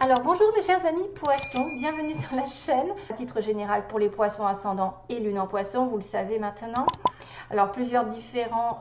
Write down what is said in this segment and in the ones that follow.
Alors bonjour mes chers amis poissons, bienvenue sur la chaîne. À titre général pour les poissons ascendants et lune en poisson, vous le savez maintenant. Alors plusieurs différents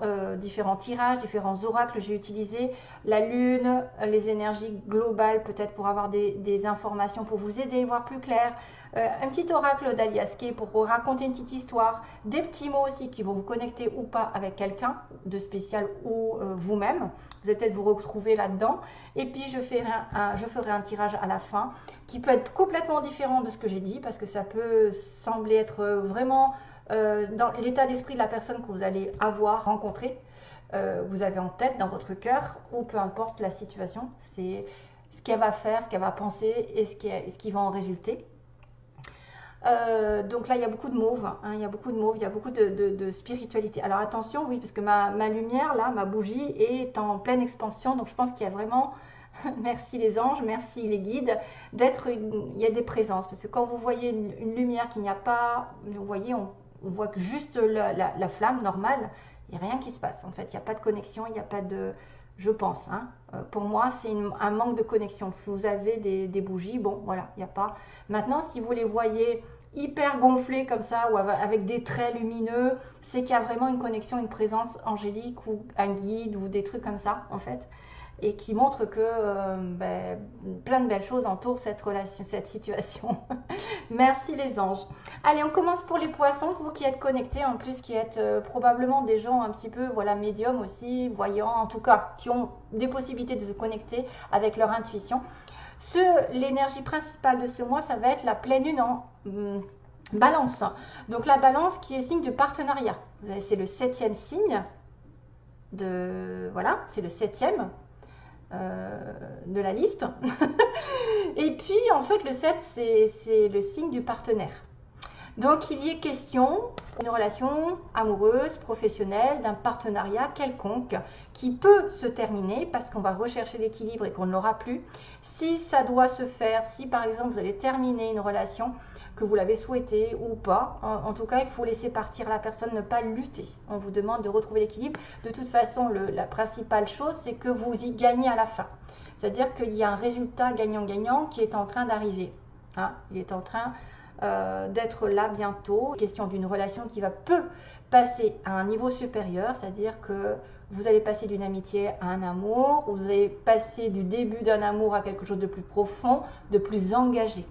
tirages, différents oracles j'ai utilisé. La lune, les énergies globales peut-être pour avoir des informations pour vous aider, voir plus clair. Un petit oracle d'Alias Kay pour vous raconter une petite histoire. Des petits mots aussi qui vont vous connecter ou pas avec quelqu'un de spécial ou vous-même. Vous allez peut-être vous retrouver là-dedans. Et puis je ferai un tirage à la fin qui peut être complètement différent de ce que j'ai dit parce que ça peut sembler être vraiment dans l'état d'esprit de la personne que vous allez avoir rencontré, vous avez en tête dans votre cœur, ou peu importe la situation, c'est ce qu'elle va faire, ce qu'elle va penser et ce qui va en résulter. Donc là il y a beaucoup de mauve, hein, il y a beaucoup de spiritualité. Alors attention, oui, parce que ma lumière là, ma bougie est en pleine expansion, donc je pense qu'il y a vraiment merci les anges, merci les guides, il y a des présences, parce que quand vous voyez une lumière qu'il n'y a pas, vous voyez, on voit que juste la flamme normale, il n'y a rien qui se passe en fait, il n'y a pas de connexion, il n'y a pas de, je pense, hein. Pour moi c'est un manque de connexion. Si vous avez des bougies, bon voilà, il n'y a pas. Maintenant si vous les voyez hyper gonflées comme ça ou avec des traits lumineux, c'est qu'il y a vraiment une connexion, une présence angélique ou un guide ou des trucs comme ça en fait, et qui montre que plein de belles choses entourent cette relation, cette situation. Merci les anges. Allez, on commence pour les poissons, vous qui êtes connectés, en plus qui êtes probablement des gens un petit peu, voilà, médiums aussi, voyants, en tout cas, qui ont des possibilités de se connecter avec leur intuition. L'énergie principale de ce mois, ça va être la pleine lune en balance. Donc la balance qui est signe de partenariat. C'est le 7e signe. Voilà, c'est le 7e. De la liste. Et puis en fait le 7 c'est le signe du partenaire, donc il y est question d'une relation amoureuse, professionnelle, d'un partenariat quelconque qui peut se terminer parce qu'on va rechercher l'équilibre et qu'on ne l'aura plus. Si ça doit se faire, si par exemple vous allez terminer une relation, que vous l'avez souhaité ou pas, en tout cas il faut laisser partir la personne, ne pas lutter. On vous demande de retrouver l'équilibre. De toute façon la principale chose c'est que vous y gagnez à la fin, c'est à dire qu'il y a un résultat gagnant-gagnant qui est en train d'arriver, hein. Il est en train d'être là bientôt. Question d'une relation qui peut passer à un niveau supérieur, c'est à dire que vous allez passer d'une amitié à un amour, vous allez passer du début d'un amour à quelque chose de plus profond, de plus engagé.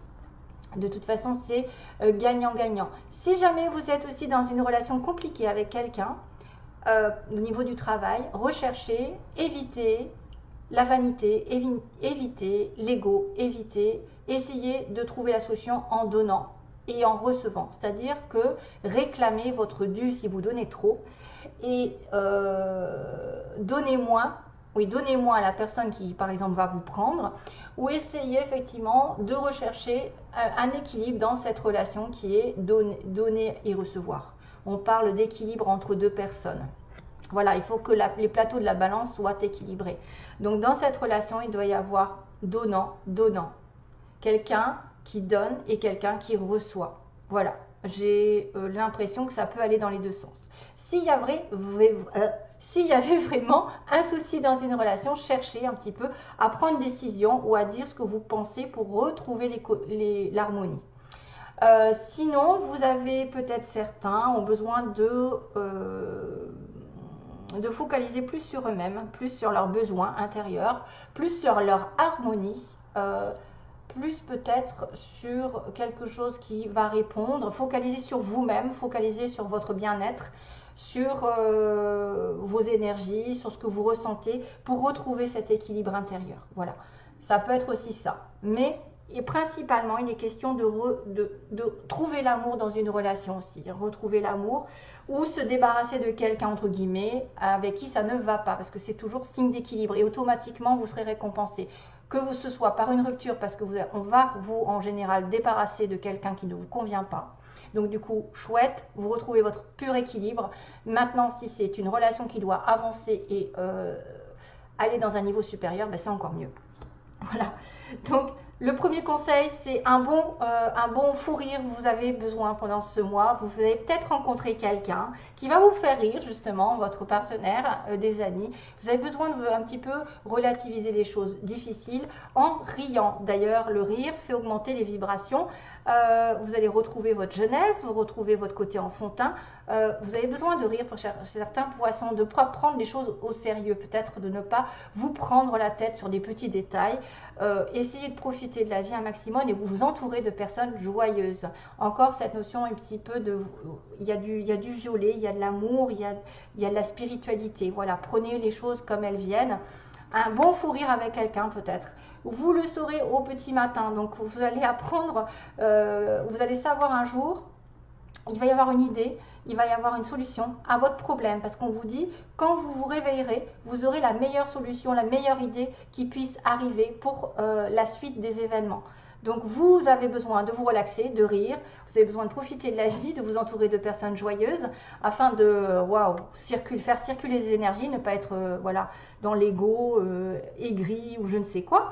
De toute façon, c'est gagnant-gagnant. Si jamais vous êtes aussi dans une relation compliquée avec quelqu'un, au niveau du travail, recherchez, évitez la vanité, évitez l'ego, essayez de trouver la solution en donnant et en recevant. C'est-à-dire que réclamez votre dû si vous donnez trop et donnez moins. Oui, donnez moins à la personne qui, par exemple, va vous prendre, ou essayez effectivement de rechercher un équilibre dans cette relation qui est donner et recevoir. On parle d'équilibre entre deux personnes. Voilà, il faut que les plateaux de la balance soient équilibrés. Donc, dans cette relation, il doit y avoir donnant. Quelqu'un qui donne et quelqu'un qui reçoit. Voilà, j'ai l'impression que ça peut aller dans les deux sens. S'il y avait vraiment un souci dans une relation, cherchez un petit peu à prendre une décision ou à dire ce que vous pensez pour retrouver l'harmonie. Sinon, vous avez peut-être certains ont besoin de focaliser plus sur eux-mêmes, plus sur leurs besoins intérieurs, plus sur leur harmonie, plus peut-être sur quelque chose qui va répondre, focaliser sur vous-même, focaliser sur votre bien-être, sur vos énergies, sur ce que vous ressentez pour retrouver cet équilibre intérieur. Voilà, ça peut être aussi ça. Mais et principalement, il est question de trouver l'amour dans une relation aussi, retrouver l'amour ou se débarrasser de quelqu'un, entre guillemets, avec qui ça ne va pas, parce que c'est toujours signe d'équilibre et automatiquement vous serez récompensé. Que ce soit par une rupture, parce que on va vous en général débarrasser de quelqu'un qui ne vous convient pas. Donc du coup, chouette, vous retrouvez votre pur équilibre. Maintenant, si c'est une relation qui doit avancer et aller dans un niveau supérieur, ben c'est encore mieux. Voilà. Donc Le premier conseil, c'est un bon fou rire. Vous avez besoin pendant ce mois. Vous allez peut-être rencontrer quelqu'un qui va vous faire rire, justement, votre partenaire, des amis. Vous avez besoin de un petit peu relativiser les choses difficiles en riant. D'ailleurs, le rire fait augmenter les vibrations. Vous allez retrouver votre jeunesse, vous retrouvez votre côté enfantin. Vous avez besoin de rire pour certains poissons, de ne pas prendre les choses au sérieux, peut-être de ne pas vous prendre la tête sur des petits détails. Essayez de profiter de la vie un maximum et vous entourer de personnes joyeuses. Encore cette notion un petit peu de... Il y a du violet, il y a de l'amour, il y a de la spiritualité. Voilà, prenez les choses comme elles viennent. Un bon fou rire avec quelqu'un peut-être. Vous le saurez au petit matin. Donc vous allez apprendre, vous allez savoir un jour, il va y avoir une idée, il va y avoir une solution à votre problème. Parce qu'on vous dit, quand vous vous réveillerez, vous aurez la meilleure solution, la meilleure idée qui puisse arriver pour la suite des événements. Donc vous avez besoin de vous relaxer, de rire, vous avez besoin de profiter de la vie, de vous entourer de personnes joyeuses afin de faire circuler les énergies, ne pas être voilà, dans l'ego, aigri ou je ne sais quoi.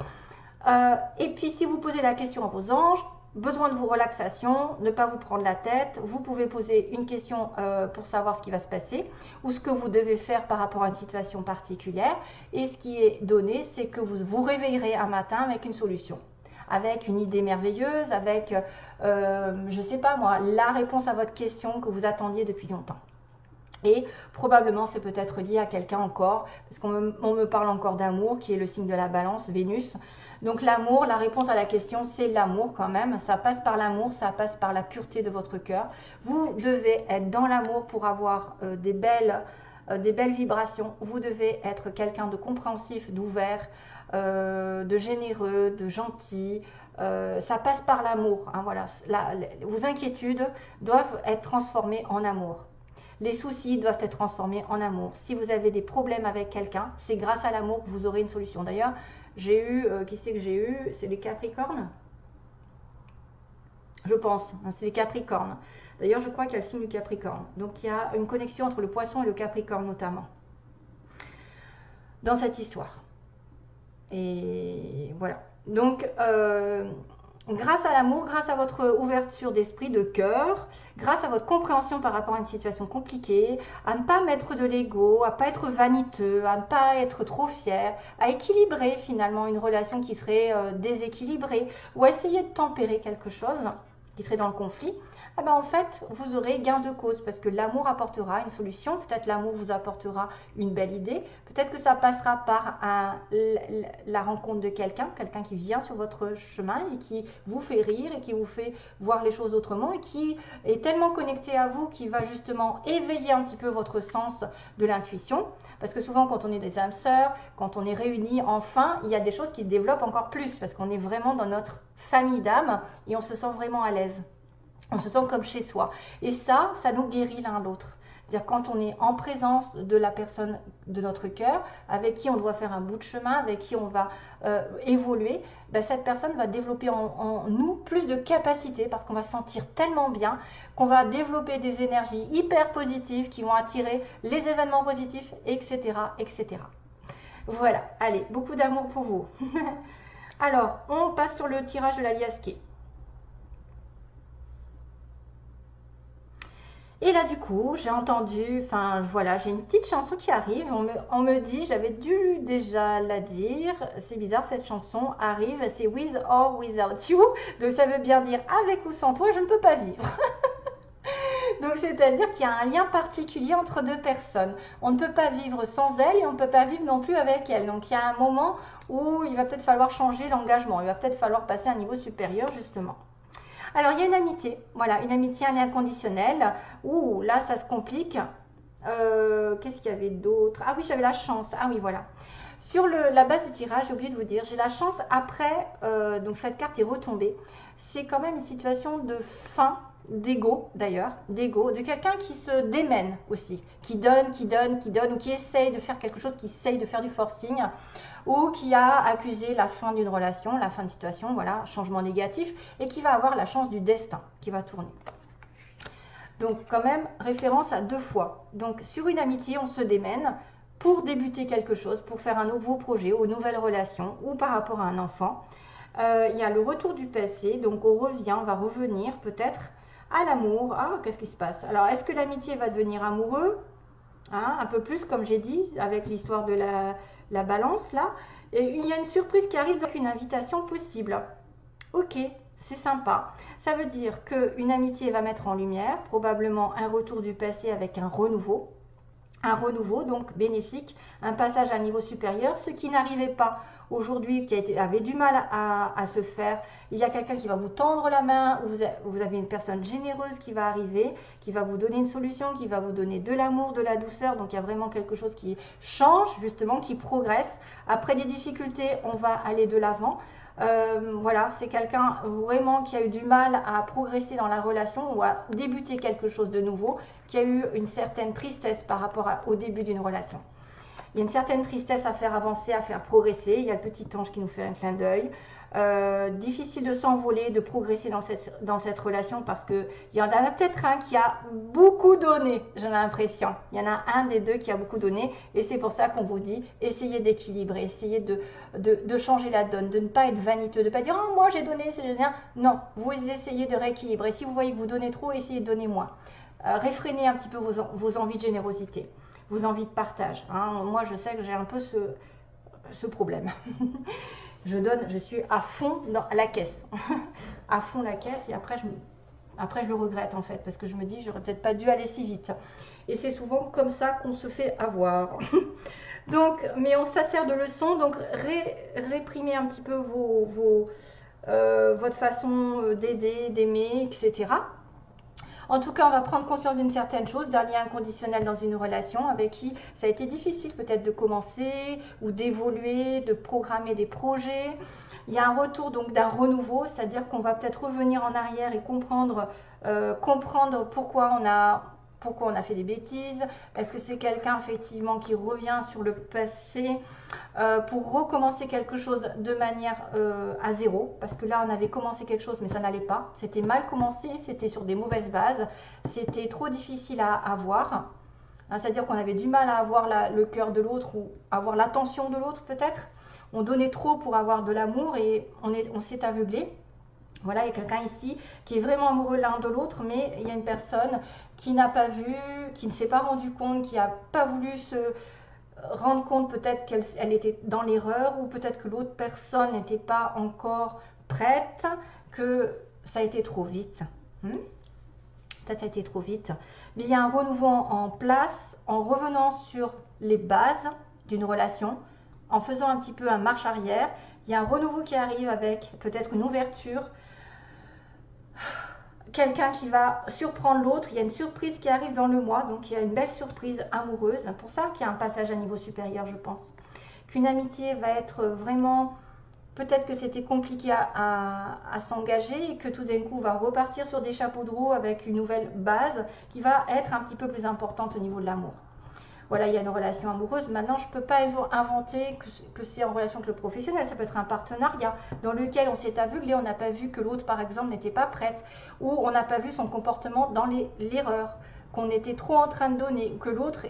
Et puis si vous posez la question à vos anges, besoin de vos relaxations, ne pas vous prendre la tête, vous pouvez poser une question pour savoir ce qui va se passer ou ce que vous devez faire par rapport à une situation particulière. Et ce qui est donné, c'est que vous vous réveillerez un matin avec une solution, avec une idée merveilleuse, avec, je ne sais pas moi, la réponse à votre question que vous attendiez depuis longtemps. Et probablement c'est peut-être lié à quelqu'un encore, parce qu'on me parle encore d'amour, qui est le signe de la balance, Vénus. Donc l'amour, la réponse à la question, c'est l'amour quand même. Ça passe par l'amour, ça passe par la pureté de votre cœur. Vous devez être dans l'amour pour avoir des belles vibrations. Vous devez être quelqu'un de compréhensif, d'ouvert, de généreux, de gentil. Ça passe par l'amour. Hein, voilà. Vos inquiétudes doivent être transformées en amour. Les soucis doivent être transformés en amour. Si vous avez des problèmes avec quelqu'un, c'est grâce à l'amour que vous aurez une solution. D'ailleurs, j'ai eu, qui c'est que j'ai eu? C'est les Capricornes? Je pense, hein, c'est les Capricornes. D'ailleurs, je crois qu'il y a le signe du Capricorne. Donc, il y a une connexion entre le Poisson et le Capricorne notamment dans cette histoire. Et voilà. Donc, grâce à l'amour, grâce à votre ouverture d'esprit, de cœur, grâce à votre compréhension par rapport à une situation compliquée, à ne pas mettre de l'ego, à ne pas être vaniteux, à ne pas être trop fier, à équilibrer finalement une relation qui serait déséquilibrée ou à essayer de tempérer quelque chose qui serait dans le conflit, eh ben en fait, vous aurez gain de cause parce que l'amour apportera une solution. Peut-être l'amour vous apportera une belle idée. Peut-être que ça passera par la rencontre de quelqu'un qui vient sur votre chemin et qui vous fait rire et qui vous fait voir les choses autrement et qui est tellement connecté à vous qui va justement éveiller un petit peu votre sens de l'intuition. Parce que souvent, quand on est des âmes sœurs, quand on est réunis enfin, il y a des choses qui se développent encore plus parce qu'on est vraiment dans notre famille d'âmes et on se sent vraiment à l'aise. On se sent comme chez soi. Et ça nous guérit l'un l'autre. C'est-à-dire quand on est en présence de la personne de notre cœur, avec qui on doit faire un bout de chemin, avec qui on va évoluer, ben cette personne va développer en nous plus de capacité parce qu'on va se sentir tellement bien qu'on va développer des énergies hyper positives qui vont attirer les événements positifs, etc. etc. Voilà, allez, beaucoup d'amour pour vous. Alors, on passe sur le tirage de la Liasquée. Et là du coup, j'ai entendu, enfin voilà, j'ai une petite chanson qui arrive, on me dit, j'avais dû déjà la dire, c'est bizarre, cette chanson arrive, c'est With or Without You, donc ça veut bien dire avec ou sans toi, je ne peux pas vivre. Donc c'est-à-dire qu'il y a un lien particulier entre deux personnes. On ne peut pas vivre sans elle et on ne peut pas vivre non plus avec elle. Donc il y a un moment où il va peut-être falloir changer l'engagement, il va peut-être falloir passer à un niveau supérieur justement. Alors, il y a une amitié, voilà, une amitié, un lien conditionnel. Ouh, là, ça se complique. Qu'est-ce qu'il y avait d'autre? Ah oui, j'avais la chance. Ah oui, voilà. Sur la base du tirage, j'ai oublié de vous dire, j'ai la chance après, donc cette carte est retombée. C'est quand même une situation de fin, d'ego d'ailleurs, d'ego, de quelqu'un qui se démène aussi, qui donne, ou qui essaye de faire quelque chose, qui essaye de faire du forcing, ou qui a accusé la fin d'une relation, la fin de situation, voilà, changement négatif, et qui va avoir la chance du destin qui va tourner. Donc quand même, référence à 2 fois. Donc sur une amitié, on se démène pour débuter quelque chose, pour faire un nouveau projet ou une nouvelle relation, ou par rapport à un enfant. Il y a le retour du passé, donc on revient, on va revenir peut-être à l'amour. Ah, qu'est-ce qui se passe? Alors, est-ce que l'amitié va devenir amoureux? Hein, un peu plus, comme j'ai dit, avec l'histoire de la balance, là. Et il y a une surprise qui arrive, donc une invitation possible. Ok, c'est sympa. Ça veut dire qu'une amitié va mettre en lumière, probablement un retour du passé avec un renouveau. Un renouveau, donc bénéfique, un passage à un niveau supérieur, ce qui n'arrivait pas aujourd'hui, qui avait du mal à se faire. Il y a quelqu'un qui va vous tendre la main, ou vous avez une personne généreuse qui va arriver, qui va vous donner une solution, qui va vous donner de l'amour, de la douceur. Donc il y a vraiment quelque chose qui change, justement, qui progresse. Après des difficultés, on va aller de l'avant. Voilà, c'est quelqu'un vraiment qui a eu du mal à progresser dans la relation ou à débuter quelque chose de nouveau, qui a eu une certaine tristesse par rapport au début d'une relation. Il y a une certaine tristesse à faire avancer, à faire progresser. Il y a le petit ange qui nous fait un clin d'œil. Difficile de s'envoler, de progresser dans cette relation parce qu'il y en a peut-être un qui a beaucoup donné, j'ai l'impression. Il y en a un des deux qui a beaucoup donné et c'est pour ça qu'on vous dit, essayez d'équilibrer, essayez de changer la donne, de ne pas être vaniteux, de ne pas dire « Oh, moi j'ai donné, c'est génial ». Non, vous essayez de rééquilibrer. Si vous voyez que vous donnez trop, essayez de donner moins. Réfrénez un petit peu vos envies de générosité, vos envies de partage. Hein. Moi, je sais que j'ai un peu ce problème. Je donne, je suis à fond dans la caisse. À fond la caisse et après je le regrette en fait parce que je me dis j'aurais peut-être pas dû aller si vite. Et c'est souvent comme ça qu'on se fait avoir. Donc, mais on sert de leçon, donc réprimez un petit peu votre façon d'aider, d'aimer, etc. En tout cas, on va prendre conscience d'une certaine chose, d'un lien inconditionnel dans une relation avec qui ça a été difficile peut-être de commencer ou d'évoluer, de programmer des projets. Il y a un retour donc d'un renouveau, c'est-à-dire qu'on va peut-être revenir en arrière et comprendre pourquoi on a fait des bêtises. Est-ce que c'est quelqu'un effectivement qui revient sur le passé pour recommencer quelque chose de manière à zéro, parce que là on avait commencé quelque chose mais ça n'allait pas, c'était mal commencé, c'était sur des mauvaises bases, c'était trop difficile à avoir, hein, c'est-à-dire qu'on avait du mal à avoir le cœur de l'autre ou avoir l'attention de l'autre peut-être, on donnait trop pour avoir de l'amour et on s'est aveuglé. Voilà, il y a quelqu'un ici qui est vraiment amoureux l'un de l'autre, mais il y a une personne qui n'a pas vu, qui ne s'est pas rendu compte, qui n'a pas voulu se rendre compte peut-être qu'elle était dans l'erreur ou peut-être que l'autre personne n'était pas encore prête, que ça a été trop vite. Peut-être ça a été trop vite. Mais il y a un renouveau en place en revenant sur les bases d'une relation, en faisant un petit peu un marche arrière. Il y a un renouveau qui arrive avec peut-être une ouverture, quelqu'un qui va surprendre l'autre, il y a une surprise qui arrive dans le mois, donc il y a une belle surprise amoureuse, pour ça qu'il y a un passage à niveau supérieur, je pense. Qu'une amitié va être vraiment, peut-être que c'était compliqué à s'engager et que tout d'un coup on va repartir sur des chapeaux de roue avec une nouvelle base qui va être un petit peu plus importante au niveau de l'amour. Voilà, il y a une relation amoureuse. Maintenant, je ne peux pas inventer que c'est en relation avec le professionnel. Ça peut être un partenariat dans lequel on s'est aveuglé, on n'a pas vu que l'autre, par exemple, n'était pas prête, ou on n'a pas vu son comportement dans l'erreur, qu'on était trop en train de donner, ou que l'autre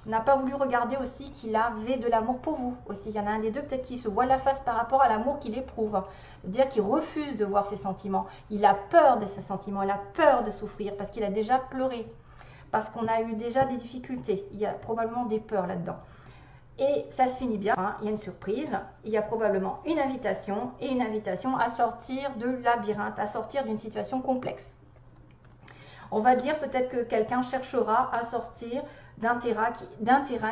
n'a pas voulu regarder aussi qu'il avait de l'amour pour vous. Aussi, il y en a un des deux peut-être qui se voit la face par rapport à l'amour qu'il éprouve. C'est-à-dire qu'il refuse de voir ses sentiments. Il a peur de ses sentiments, il a peur de souffrir parce qu'il a déjà pleuré. Parce qu'on a eu déjà des difficultés, il y a probablement des peurs là-dedans. Et ça se finit bien, hein, il y a une surprise, il y a probablement une invitation, et une invitation à sortir de labyrinthe, à sortir d'une situation complexe. On va dire peut-être que quelqu'un cherchera à sortir d'un terrain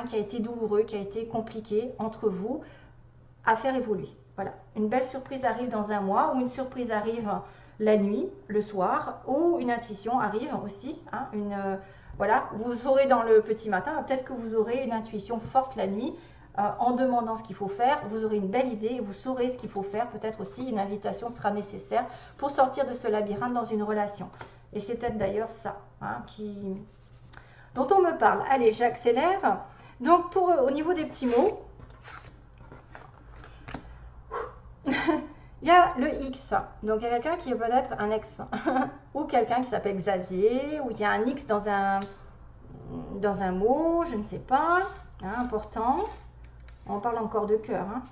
qui a été douloureux, qui a été compliqué entre vous, à faire évoluer. Voilà, une belle surprise arrive dans un mois, ou une surprise arrive la nuit, le soir, ou une intuition arrive aussi, hein, voilà, vous aurez dans le petit matin, peut-être que vous aurez une intuition forte la nuit, en demandant ce qu'il faut faire, vous aurez une belle idée, vous saurez ce qu'il faut faire, peut-être aussi une invitation sera nécessaire pour sortir de ce labyrinthe dans une relation. Et c'est peut-être d'ailleurs ça hein, dont on me parle. Allez, j'accélère. Donc, au niveau des petits mots, il y a le X. Donc, il y a quelqu'un qui est peut-être un ex. Ou quelqu'un qui s'appelle Xavier. Ou il y a un X dans un mot, je ne sais pas. Hein, important. On parle encore de cœur. Hein.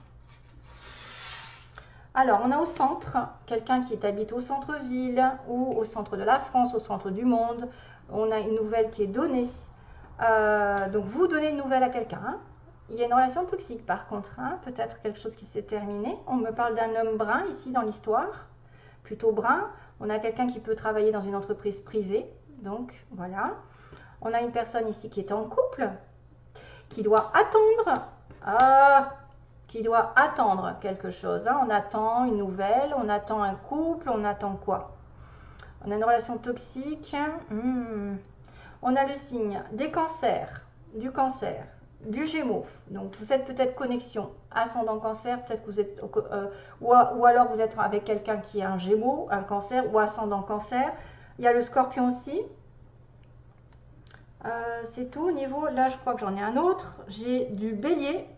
Alors, on a au centre, quelqu'un qui habite au centre-ville ou au centre de la France, au centre du monde. On a une nouvelle qui est donnée. Donc, vous donnez une nouvelle à quelqu'un. Hein. Il y a une relation toxique par contre, hein. Peut-être quelque chose qui s'est terminé. On me parle d'un homme brun ici dans l'histoire, plutôt brun. On a quelqu'un qui peut travailler dans une entreprise privée. Donc, voilà. On a une personne ici qui est en couple, qui doit attendre. Qui doit attendre quelque chose. Hein. On attend une nouvelle, on attend un couple, on attend quoi? On a une relation toxique. On a le signe des cancers, du Gémeaux. Donc vous êtes peut-être connexion ascendant cancer, peut-être que vous êtes ou alors vous êtes avec quelqu'un qui est un Gémeaux, un cancer ou ascendant cancer. Il y a le Scorpion aussi. C'est tout au niveau. Là, je crois que j'en ai un autre. J'ai du Bélier,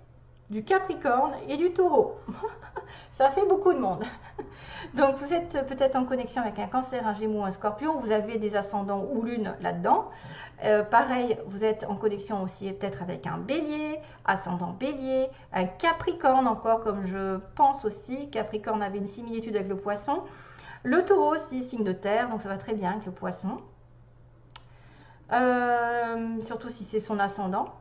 du Capricorne et du Taureau. Ça fait beaucoup de monde. Donc vous êtes peut-être en connexion avec un Cancer, un Gémeaux, un Scorpion. Vous avez des ascendants ou lune là-dedans. Pareil, vous êtes en connexion aussi peut-être avec un Bélier, ascendant Bélier, un Capricorne encore, comme je pense aussi. Capricorne avait une similitude avec le Poisson. Le Taureau aussi, signe de terre, donc ça va très bien avec le Poisson. Surtout si c'est son ascendant.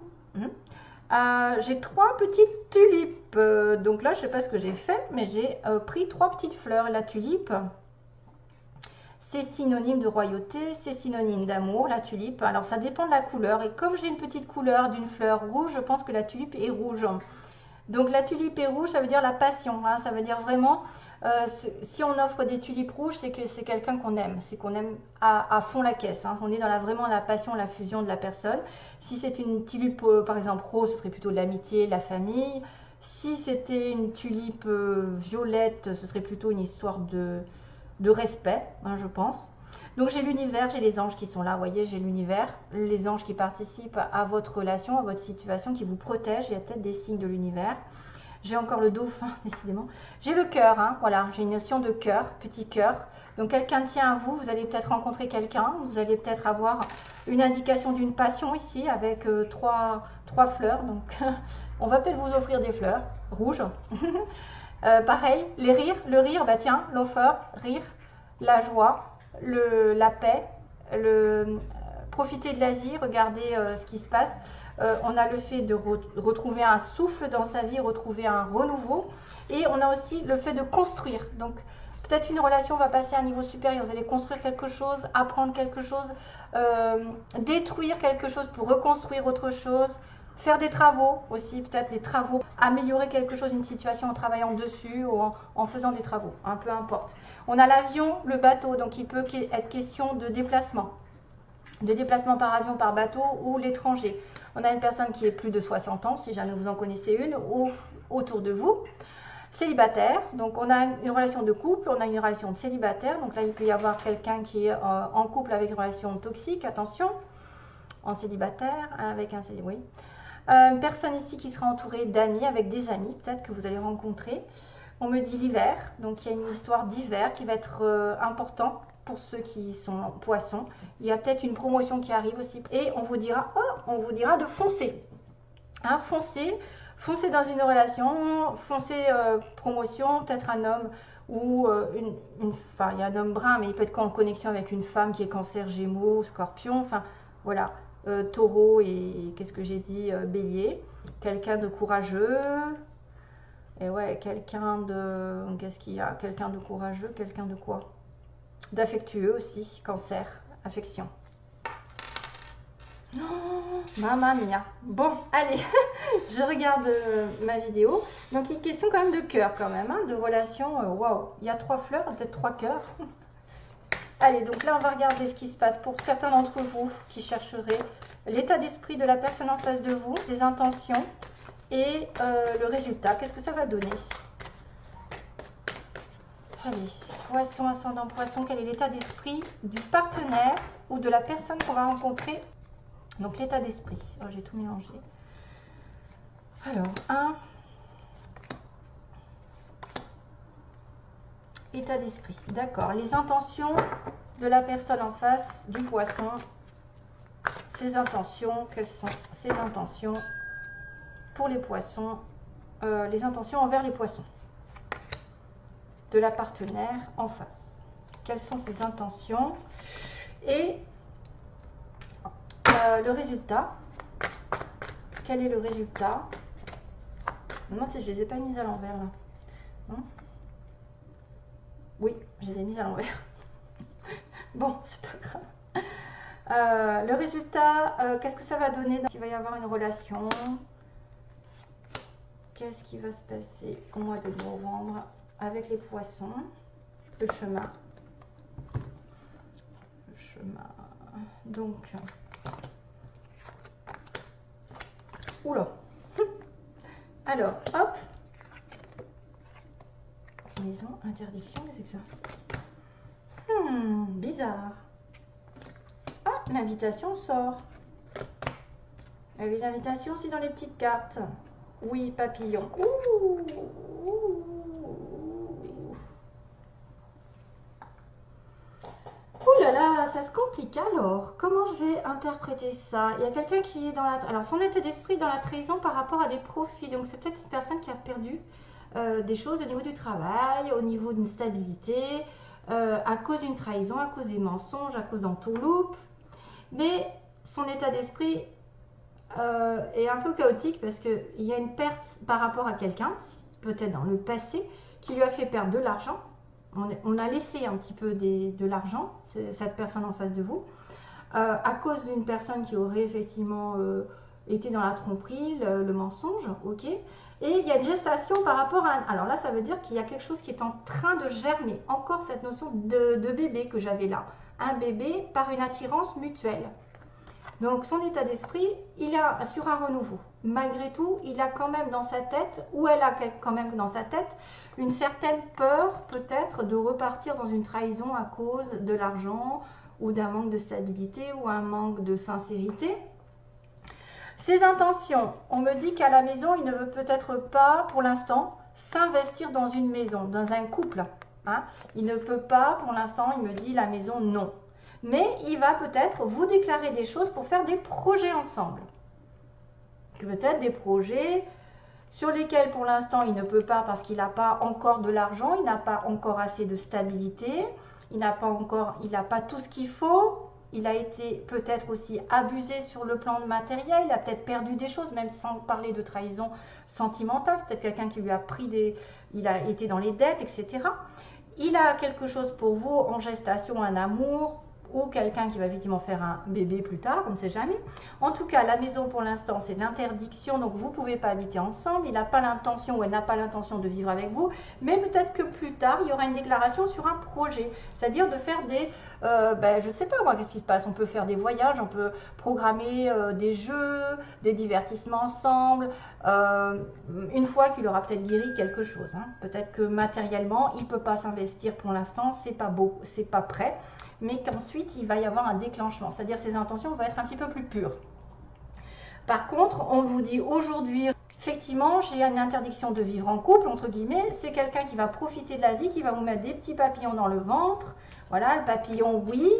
J'ai 3 petites tulipes. Donc là, je ne sais pas ce que j'ai fait, mais j'ai pris 3 petites fleurs. La tulipe, c'est synonyme de royauté, c'est synonyme d'amour, la tulipe. Alors, ça dépend de la couleur. Et comme j'ai une petite couleur d'une fleur rouge, je pense que la tulipe est rouge. Donc, la tulipe est rouge, ça veut dire la passion. Hein, ça veut dire vraiment, si on offre des tulipes rouges, c'est que c'est quelqu'un qu'on aime. C'est qu'on aime à fond la caisse. Hein. On est dans vraiment la passion, la fusion de la personne. Si c'est une tulipe, par exemple, rose, ce serait plutôt de l'amitié, de la famille. Si c'était une tulipe violette, ce serait plutôt une histoire de respect, hein, je pense. Donc j'ai l'univers, j'ai les anges qui sont là, vous voyez, j'ai l'univers, les anges qui participent à votre relation, à votre situation, qui vous protègent. Il y a peut-être des signes de l'univers. J'ai encore le dauphin, décidément. J'ai le cœur, hein, voilà, j'ai une notion de cœur, petit cœur. Donc quelqu'un tient à vous, vous allez peut-être rencontrer quelqu'un, vous allez peut-être avoir une indication d'une passion ici avec trois fleurs. Donc on va peut-être vous offrir des fleurs rouges. Pareil, les rires, le rire, bah tiens, l'offer, rire, la joie, la paix, profiter de la vie, regarder ce qui se passe. On a le fait de retrouver un souffle dans sa vie, retrouver un renouveau. Et on a aussi le fait de construire. Donc, peut-être une relation va passer à un niveau supérieur. Vous allez construire quelque chose, apprendre quelque chose, détruire quelque chose pour reconstruire autre chose. Faire des travaux aussi, peut-être des travaux, améliorer quelque chose, une situation en travaillant dessus ou en faisant des travaux, hein, peu importe. On a l'avion, le bateau, donc il peut être question de déplacement par avion, par bateau ou l'étranger. On a une personne qui est plus de 60 ans, si jamais vous en connaissez une, ou autour de vous. Célibataire, donc on a une relation de couple, on a une relation de célibataire, donc là il peut y avoir quelqu'un qui est en couple avec une relation toxique, attention, en célibataire, avec un célibataire, oui. Une personne ici qui sera entourée d'amis, avec des amis, peut-être que vous allez rencontrer. On me dit l'hiver, donc il y a une histoire d'hiver qui va être important pour ceux qui sont poissons. Il y a peut-être une promotion qui arrive aussi. Et on vous dira de foncer. Hein, foncez dans une relation, foncez promotion, peut-être un homme ou enfin il y a un homme brun, mais il peut être en connexion avec une femme qui est cancer, gémeaux, scorpion, enfin voilà. Taureau et qu'est-ce que j'ai dit, bélier, quelqu'un de courageux, et ouais, qu'est-ce qu'il y a, quelqu'un de courageux, quelqu'un de quoi, d'affectueux aussi, cancer, affection. Oh, mamma mia. Bon, allez, je regarde ma vidéo. Donc une question quand même de cœur quand même, hein, de relation, waouh, il y a 3 fleurs, peut-être 3 cœurs. Allez, donc là, on va regarder ce qui se passe pour certains d'entre vous qui chercheraient l'état d'esprit de la personne en face de vous, des intentions et le résultat. Qu'est-ce que ça va donner? Allez, poisson, ascendant poisson, quel est l'état d'esprit du partenaire ou de la personne qu'on va rencontrer? Donc, l'état d'esprit. Oh, j'ai tout mélangé. Alors, état d'esprit. D'accord. Les intentions de la personne en face du poisson. Ses intentions, quelles sont ses intentions pour les poissons, les intentions envers les poissons. de la partenaire en face. Quelles sont ses intentions et le résultat. Quel est le résultat? Je me demande si je les ai pas mises à l'envers là. Non? Oui, je les ai mises à l'envers. Bon, c'est pas grave. Le résultat, qu'est-ce que ça va donner? Il va y avoir une relation. Qu'est-ce qui va se passer au mois de novembre avec les poissons? Le chemin. Le chemin. Donc, oula. Alors, hop. Maison, interdiction, qu'est-ce que c'est que ça? Bizarre. Ah, l'invitation sort. Il y a les invitations aussi dans les petites cartes. Oui, papillon. Ouh. Ouh là là, ça se complique alors. Comment je vais interpréter ça? Il y a quelqu'un qui est dans la... Alors, son état d'esprit dans la trahison par rapport à des profits. Donc, c'est peut-être une personne qui a perdu des choses au niveau du travail, au niveau d'une stabilité, à cause d'une trahison, à cause des mensonges, à cause d'entourloupe. Mais son état d'esprit est un peu chaotique parce qu'il y a une perte par rapport à quelqu'un, peut-être dans le passé, qui lui a fait perdre de l'argent. On a laissé un petit peu de l'argent, cette personne en face de vous, à cause d'une personne qui aurait effectivement été dans la tromperie, le mensonge, ok. Et il y a une gestation par rapport à... Alors là, ça veut dire qu'il y a quelque chose qui est en train de germer. Encore cette notion de bébé que j'avais là. Un bébé par une attirance mutuelle. Donc son état d'esprit, il est sur un renouveau. Malgré tout, il a quand même dans sa tête, ou elle a quand même dans sa tête, une certaine peur peut-être de repartir dans une trahison à cause de l'argent ou d'un manque de stabilité ou un manque de sincérité. Ses intentions, on me dit qu'à la maison, il ne veut peut-être pas pour l'instant s'investir dans une maison, dans un couple. Hein. Il ne peut pas pour l'instant, il me dit la maison non. Mais il va peut-être vous déclarer des choses pour faire des projets ensemble. Peut-être des projets sur lesquels pour l'instant il ne peut pas parce qu'il n'a pas encore de l'argent, il n'a pas encore assez de stabilité, il n'a pas tout ce qu'il faut. Il a été peut-être aussi abusé sur le plan matériel, il a peut-être perdu des choses, même sans parler de trahison sentimentale. C'est peut-être quelqu'un qui lui a pris il a été dans les dettes, etc. Il a quelque chose pour vous en gestation, un amour, ou quelqu'un qui va effectivement faire un bébé plus tard, on ne sait jamais. En tout cas, la maison pour l'instant, c'est l'interdiction, donc vous ne pouvez pas habiter ensemble. Il n'a pas l'intention ou elle n'a pas l'intention de vivre avec vous, mais peut-être que plus tard, il y aura une déclaration sur un projet, c'est-à-dire de faire des... je ne sais pas moi, qu'est-ce qui se passe? On peut faire des voyages, on peut programmer des jeux, des divertissements ensemble, une fois qu'il aura peut-être guéri quelque chose. Hein. Peut-être que matériellement, il ne peut pas s'investir pour l'instant, c'est pas beau, c'est pas prêt, mais qu'ensuite, il va y avoir un déclenchement, c'est-à-dire ses intentions vont être un petit peu plus pures. Par contre, on vous dit aujourd'hui, effectivement, j'ai une interdiction de vivre en couple, entre guillemets, c'est quelqu'un qui va profiter de la vie, qui va vous mettre des petits papillons dans le ventre. Voilà, le papillon, oui.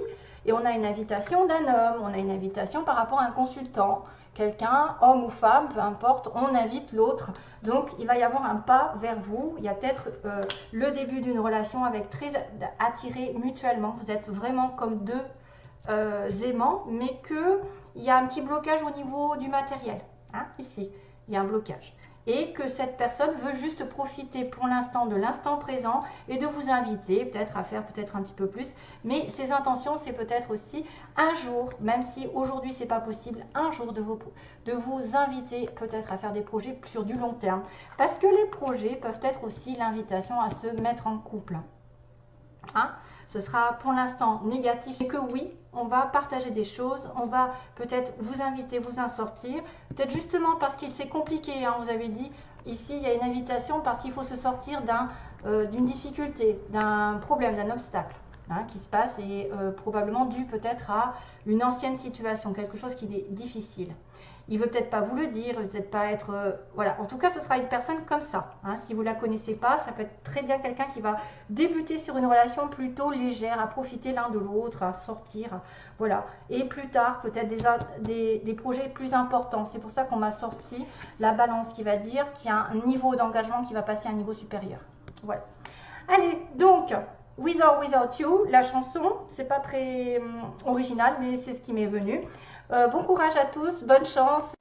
Et on a une invitation d'un homme, on a une invitation par rapport à un consultant. Quelqu'un, homme ou femme, peu importe, on invite l'autre. Donc, il va y avoir un pas vers vous. Il y a peut-être le début d'une relation avec très attiré mutuellement. Vous êtes vraiment comme deux aimants, mais qu'il y a un petit blocage au niveau du matériel. Hein, ici, il y a un blocage. Et que cette personne veut juste profiter pour l'instant de l'instant présent et de vous inviter peut-être à faire peut-être un petit peu plus. Mais ses intentions, c'est peut-être aussi un jour, même si aujourd'hui c'est pas possible, un jour de vous inviter peut-être à faire des projets sur du long terme. Parce que les projets peuvent être aussi l'invitation à se mettre en couple. Hein? Ce sera pour l'instant négatif, mais que oui, on va partager des choses, on va peut-être vous inviter, vous en sortir, peut-être justement parce qu'il c'est compliqué, hein, vous avez dit, ici il y a une invitation parce qu'il faut se sortir d'une difficulté, d'un problème, d'un obstacle hein, qui se passe et probablement dû peut-être à une ancienne situation, quelque chose qui est difficile. Il veut peut-être pas vous le dire, il veut peut-être pas être... voilà, en tout cas, ce sera une personne comme ça. Hein. Si vous ne la connaissez pas, ça peut être très bien quelqu'un qui va débuter sur une relation plutôt légère, à profiter l'un de l'autre, à sortir. Voilà. Et plus tard, peut-être des projets plus importants. C'est pour ça qu'on m'a sorti la balance qui va dire qu'il y a un niveau d'engagement qui va passer à un niveau supérieur. Voilà. Allez, donc, With or Without You, la chanson, c'est pas très original, mais c'est ce qui m'est venu. Bon courage à tous, bonne chance